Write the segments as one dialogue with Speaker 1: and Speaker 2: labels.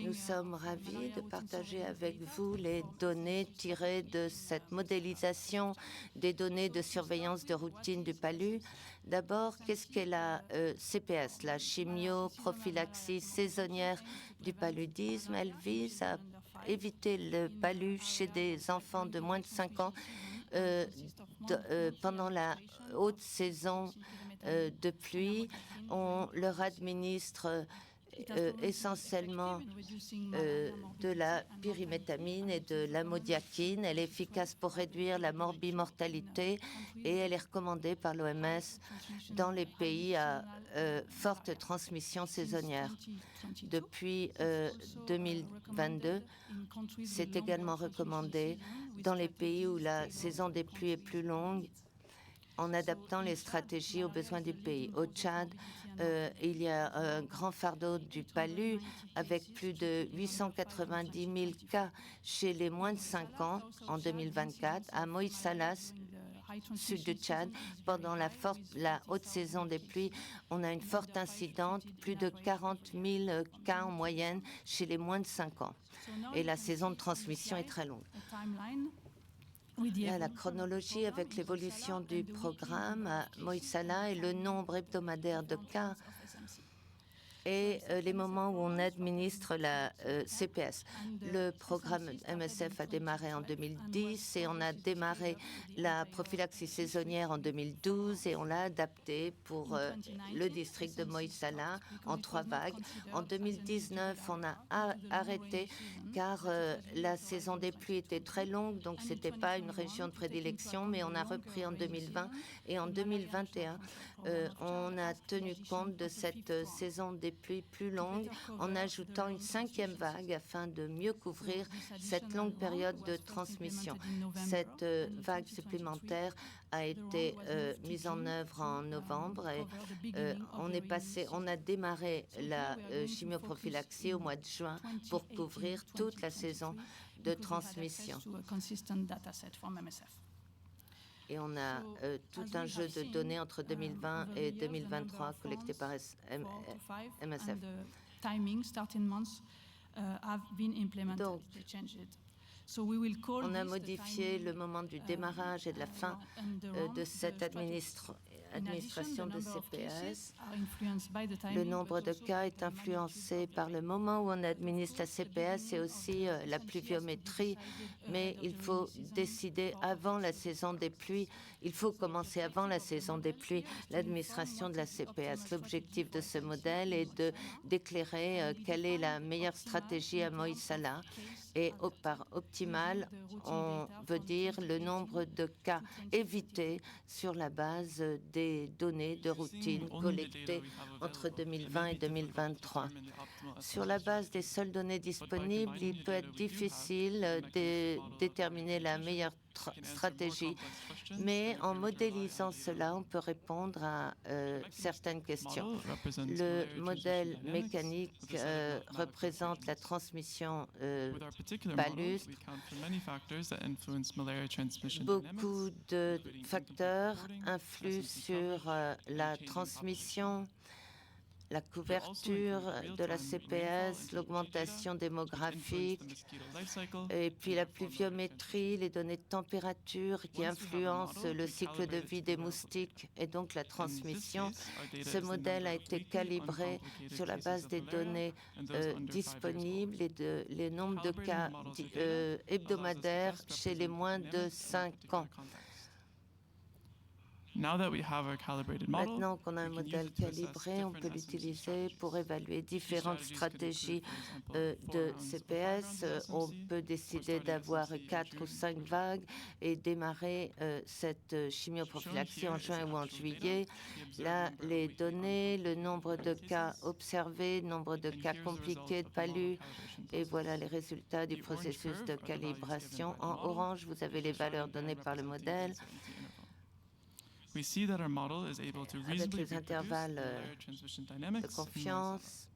Speaker 1: Nous sommes ravis de partager avec vous les données tirées de cette modélisation des données de surveillance de routine du palu. D'abord, qu'est-ce qu'est la CPS, la chimioprophylaxie saisonnière du paludisme? Elle vise à éviter le palu chez des enfants de moins de 5 ans pendant la haute saison de pluie. On leur administre essentiellement de la pyrimétamine et de l'amodiaquine. Elle est efficace pour réduire la morbimortalité et elle est recommandée par l'OMS dans les pays à forte transmission saisonnière. Depuis 2022, c'est également recommandé dans les pays où la saison des pluies est plus longue, en adaptant les stratégies aux besoins du pays. Au Tchad, il y a un grand fardeau du palu avec plus de 890 000 cas chez les moins de 5 ans en 2024. À Moïse Salas, sud du Tchad, pendant la haute saison des pluies, on a une forte incidence, plus de 40 000 cas en moyenne chez les moins de 5 ans. Et la saison de transmission est très longue. Là, la chronologie avec l'évolution du programme à Moïsala et le nombre hebdomadaire de cas et les moments où on administre la CPS. Le programme MSF a démarré en 2010 et on a démarré la prophylaxie saisonnière en 2012 et on l'a adapté pour le district de Moïsala en 3 vagues. En 2019, on a arrêté car la saison des pluies était très longue, donc ce n'était pas une région de prédilection, mais on a repris en 2020 et en 2021, on a tenu compte de cette saison des pluies plus longue en ajoutant une 5e vague afin de mieux couvrir cette longue période de transmission. Cette vague supplémentaire a été mise en œuvre en novembre et on a démarré la chimioprophylaxie au mois de juin pour couvrir toute la saison de transmission. Et on a tout un jeu de données entre 2020 et 2023 collectées par MSF. Donc, on a modifié le moment du démarrage et de la fin de cette administration de CPS. Le nombre de cas est influencé par le moment où on administre la CPS et aussi la pluviométrie, mais il faut décider avant la saison des pluies. Il faut commencer avant la saison des pluies l'administration de la CPS. L'objectif de ce modèle est d'éclairer quelle est la meilleure stratégie à Moïsala et par optimal, on veut dire le nombre de cas évités sur la base des données de routine collectées entre 2020 et 2023. Sur la base des seules données disponibles, il peut être difficile de déterminer la meilleure stratégie, mais en modélisant cela, on peut répondre à certaines questions. Le modèle mécanique représente la transmission palustre. Beaucoup de facteurs influent sur la transmission, la couverture de la CPS, l'augmentation démographique, et puis la pluviométrie, les données de température qui influencent le cycle de vie des moustiques et donc la transmission. Ce modèle a été calibré sur la base des données disponibles et les nombres de cas hebdomadaires chez les moins de 5 ans. Maintenant qu'on a un modèle calibré, on peut l'utiliser pour évaluer différentes stratégies de CPS. On peut décider d'avoir 4 ou 5 vagues et démarrer cette chimioprophylaxie en juin ou en juillet. Là, les données, le nombre de cas observés, nombre de cas compliqués de palu, et voilà les résultats du processus de calibration. En orange, vous avez les valeurs données par le modèle. Avec les intervalles de confiance.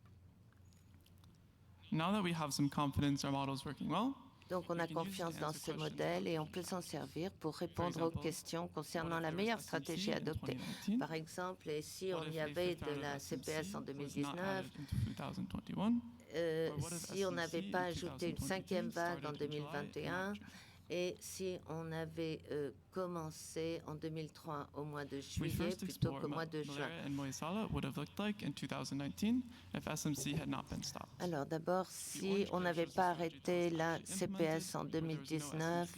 Speaker 1: Donc, on a confiance dans ce modèle et on peut s'en servir pour répondre aux questions concernant la meilleure stratégie adoptée. Par exemple, et si on y avait de la CPS en 2019, si on n'avait pas ajouté une 5e vague en 2021, et si on avait commencé en 2003 au mois de juillet plutôt qu'au mois de juin. Alors d'abord, si on n'avait pas arrêté la CPS en 2019,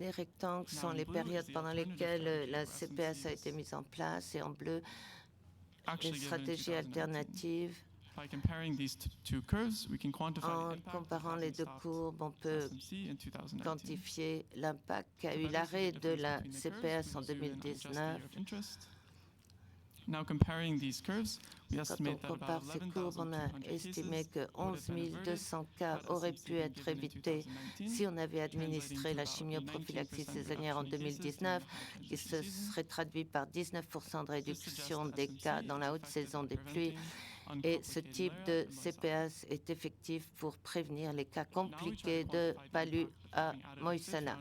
Speaker 1: les rectangles sont les périodes pendant lesquelles la CPS a été mise en place, et en bleu, les stratégies alternatives. En comparant les deux courbes, on peut quantifier l'impact qu'a eu l'arrêt de la CPS en 2019. Quand on compare ces courbes, on a estimé que 11 200 cas auraient pu être évités si on avait administré la chimioprophylaxie saisonnière en 2019, qui se serait traduit par 19% de réduction des cas dans la haute saison des pluies. Et ce type de CPS est effectif pour prévenir les cas compliqués de palu à Moïsana.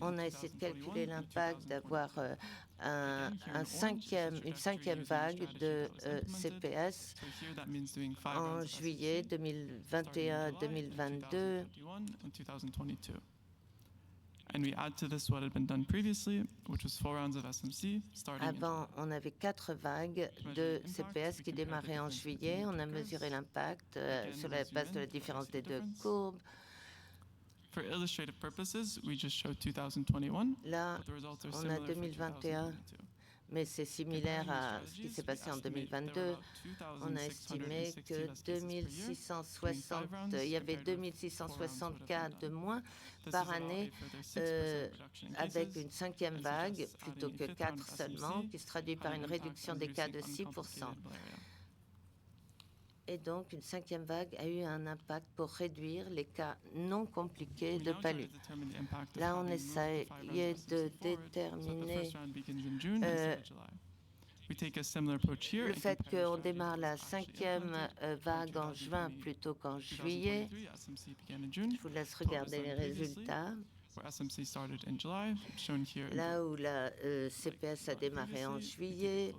Speaker 1: On a essayé de calculer l'impact d'avoir une cinquième vague de CPS en juillet 2021-2022. Avant, on avait 4 vagues de CPS qui démarraient en juillet. On a mesuré l'impact sur la base de la différence des deux courbes. Là, on a 2021, mais c'est similaire à ce qui s'est passé en 2022. On a estimé que il y avait 2660 cas de moins par année avec une 5e vague plutôt que 4 seulement, qui se traduit par une réduction des cas de 6%. Et donc, une 5e vague a eu un impact pour réduire les cas non compliqués de palu. Là, on essayait de déterminer le fait qu'on démarre la 5e vague en juin plutôt qu'en juillet. Je vous laisse regarder les résultats. Là où la CPS a démarré en juillet.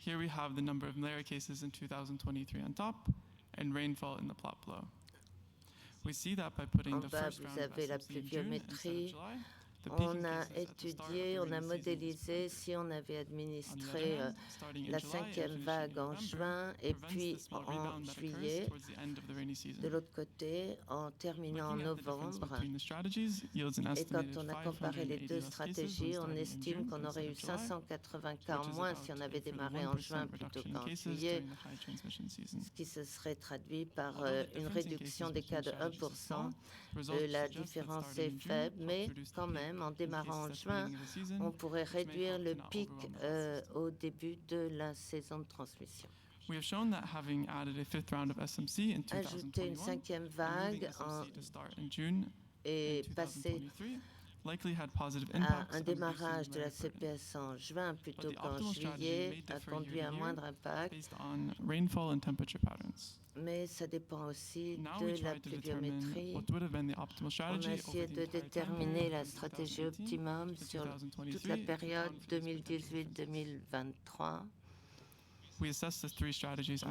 Speaker 2: Here we have the number of malaria cases in 2023 on top and rainfall in the plot below. We see that by putting the first round of SMC in June instead of July.
Speaker 1: On a étudié, on a modélisé si on avait administré la 5e vague en juin et puis en juillet. De l'autre côté, en terminant en novembre. Et quand on a comparé les deux stratégies, on estime qu'on aurait eu 580 cas en moins si on avait démarré en juin plutôt qu'en juillet, ce qui se serait traduit par une réduction des cas de 1%. La différence est faible, mais quand même, en démarrant en juin, on pourrait réduire le pic au début de la saison de transmission. Ajouter une 5e vague et passer à un démarrage de la CPS en juin plutôt qu'en juillet a conduit à un moindre impact. Mais ça dépend aussi de la pluviométrie. On a essayé de déterminer la stratégie optimum sur toute la période 2018-2023. On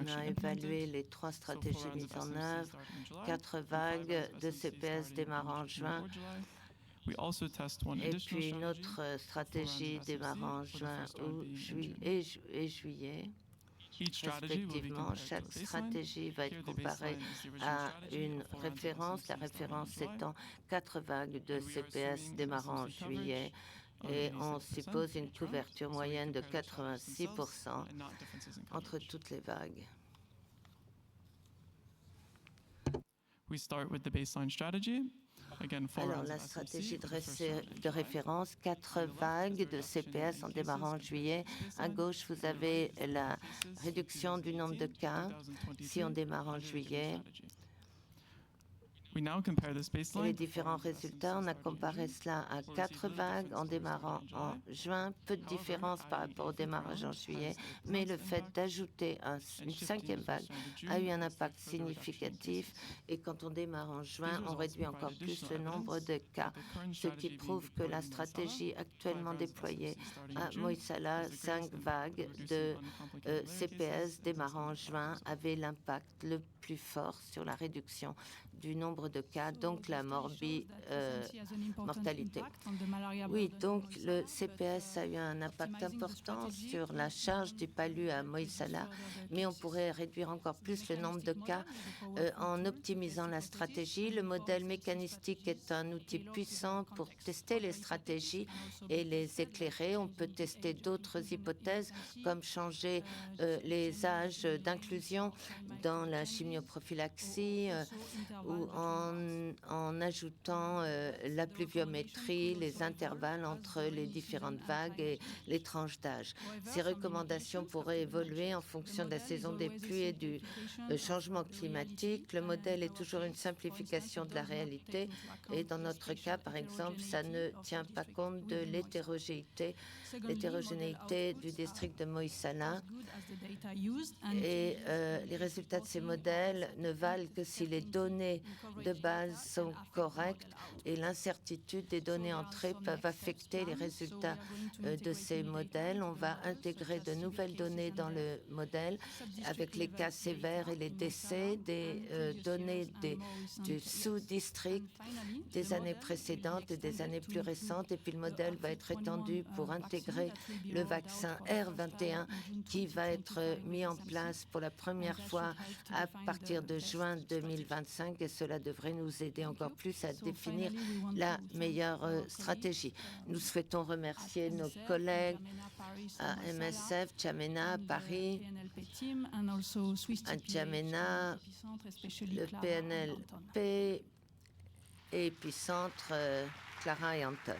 Speaker 1: a évalué les 3 stratégies mises en œuvre, 4 vagues de CPS démarrant en juin, et puis une autre stratégie démarrant en juin et juillet. Respectivement, chaque stratégie va être comparée à une référence, la référence étant 4 vagues de CPS démarrant en juillet, et on suppose une couverture moyenne de 86% entre toutes les vagues. Alors, la stratégie de référence, 4 vagues de CPS en démarrant en juillet. À gauche, vous avez la réduction du nombre de cas si on démarre en juillet. Et les différents résultats, on a comparé cela à 4 vagues en démarrant en juin. Peu de différence par rapport au démarrage en juillet, mais le fait d'ajouter une 5e vague a eu un impact significatif. Et quand on démarre en juin, on réduit encore plus le nombre de cas, ce qui prouve que la stratégie actuellement déployée à Moyssala, 5 vagues de CPS démarrant en juin, avait l'impact le plus fort sur la réduction du nombre de cas, donc la mortalité. Oui, donc le CPS a eu un impact important sur la charge du palu à Moyssala, mais on pourrait réduire encore plus le nombre de cas en optimisant la stratégie. Le modèle mécanistique est un outil puissant pour tester les stratégies et les éclairer. On peut tester d'autres hypothèses, comme changer les âges d'inclusion dans la chimioprophylaxie ou en ajoutant la pluviométrie, les intervalles entre les différentes vagues et les tranches d'âge. Ces recommandations pourraient évoluer en fonction de la saison des pluies et du changement climatique. Le modèle est toujours une simplification de la réalité et dans notre cas, par exemple, ça ne tient pas compte de l'hétérogénéité du district de Moyssala et les résultats de ces modèles ne valent que si les données de base sont correctes et l'incertitude des données entrées peuvent affecter les résultats de ces modèles. On va intégrer de nouvelles données dans le modèle avec les cas sévères et les décès, des données du sous-district des années précédentes et des années plus récentes. Et puis le modèle va être étendu pour intégrer le vaccin R21 qui va être mis en place pour la première fois à partir de juin 2025 et cela devrait nous aider encore plus à définir la meilleure stratégie. Nous souhaitons remercier nos collègues à MSF, N'Djamena à Paris, à N'Djamena, le PNLP et Épicentre, Clara et Anton.